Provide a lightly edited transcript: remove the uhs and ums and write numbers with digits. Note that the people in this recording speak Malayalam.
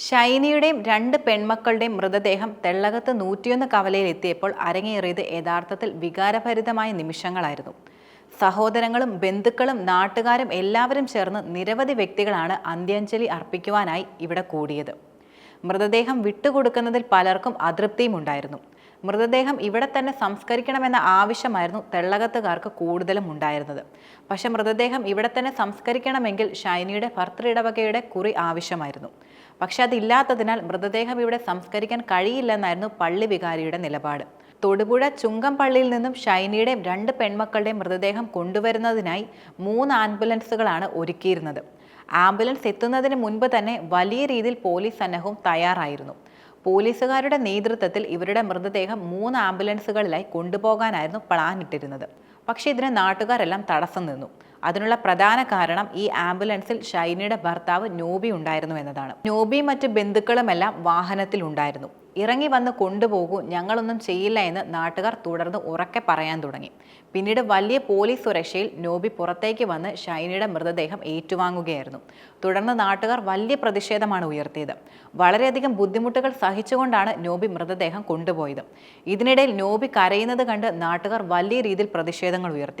ഷൈനിയുടെയും രണ്ട് പെൺമക്കളുടെയും മൃതദേഹം തെള്ളകത്ത് 101 കവലയിൽ എത്തിയപ്പോൾ അരങ്ങേറിയത് യഥാർത്ഥത്തിൽ വികാരഭരിതമായ നിമിഷങ്ങളായിരുന്നു. സഹോദരങ്ങളും ബന്ധുക്കളും നാട്ടുകാരും എല്ലാവരും ചേർന്ന് നിരവധി വ്യക്തികളാണ് അന്ത്യാഞ്ജലി അർപ്പിക്കുവാനായി ഇവിടെ കൂടിയത്. മൃതദേഹം വിട്ടുകൊടുക്കുന്നതിൽ പലർക്കും അതൃപ്തിയും ഉണ്ടായിരുന്നു. മൃതദേഹം ഇവിടെ തന്നെ സംസ്കരിക്കണമെന്ന ആവശ്യമായിരുന്നു തെള്ളകത്തുകാർക്ക് കൂടുതലും ഉണ്ടായിരുന്നത്. പക്ഷെ മൃതദേഹം ഇവിടെ തന്നെ സംസ്കരിക്കണമെങ്കിൽ ഷൈനിയുടെ ഭർത്തൃഇടവകയുടെ കുറി ആവശ്യമായിരുന്നു. പക്ഷെ അതില്ലാത്തതിനാൽ മൃതദേഹം ഇവിടെ സംസ്കരിക്കാൻ കഴിയില്ലെന്നായിരുന്നു പള്ളി വികാരിയുടെ നിലപാട്. തൊടുപുഴ ചുങ്കം പള്ളിയിൽ നിന്നും ഷൈനിയുടെയും രണ്ട് പെൺമക്കളുടെയും മൃതദേഹം കൊണ്ടുവരുന്നതിനായി 3 ആംബുലൻസുകളാണ് ഒരുക്കിയിരുന്നത്. ആംബുലൻസ് എത്തുന്നതിന് മുൻപ് തന്നെ വലിയ രീതിയിൽ പോലീസ് സന്നാഹവും തയ്യാറായിരുന്നു. പോലീസുകാരുടെ നേതൃത്വത്തിൽ ഇവരുടെ മൃതദേഹം 3 ആംബുലൻസുകളിലായി കൊണ്ടുപോകാനായിരുന്നു പ്ലാൻ ഇട്ടിരുന്നത്. പക്ഷേ ഇതിന് നാട്ടുകാരെല്ലാം തടസ്സം നിന്നു. അതിനുള്ള പ്രധാന കാരണം ഈ ആംബുലൻസിൽ ഷൈനിയുടെ ഭർത്താവ് നോബി ഉണ്ടായിരുന്നു എന്നതാണ്. നോബിയും മറ്റ് ബന്ധുക്കളുമെല്ലാം വാഹനത്തിൽ ഉണ്ടായിരുന്നു. ഇറങ്ങി വന്ന് കൊണ്ടുപോകൂ, ഞങ്ങളൊന്നും ചെയ്യില്ല എന്ന് നാട്ടുകാർ തുടർന്ന് ഉറക്കെ പറയാൻ തുടങ്ങി. പിന്നീട് വലിയ പോലീസ് സുരക്ഷയിൽ നോബി പുറത്തേക്ക് വന്ന് ഷൈനിയുടെ മൃതദേഹം ഏറ്റുവാങ്ങുകയായിരുന്നു. തുടർന്ന് നാട്ടുകാർ വലിയ പ്രതിഷേധമാണ് ഉയർത്തിയത്. വളരെയധികം ബുദ്ധിമുട്ടുകൾ സഹിച്ചുകൊണ്ടാണ് നോബി മൃതദേഹം കൊണ്ടുപോയത്. ഇതിനിടയിൽ നോബി കരയുന്നത് കണ്ട് നാട്ടുകാർ വലിയ രീതിയിൽ പ്രതിഷേധങ്ങൾ ഉയർത്തി.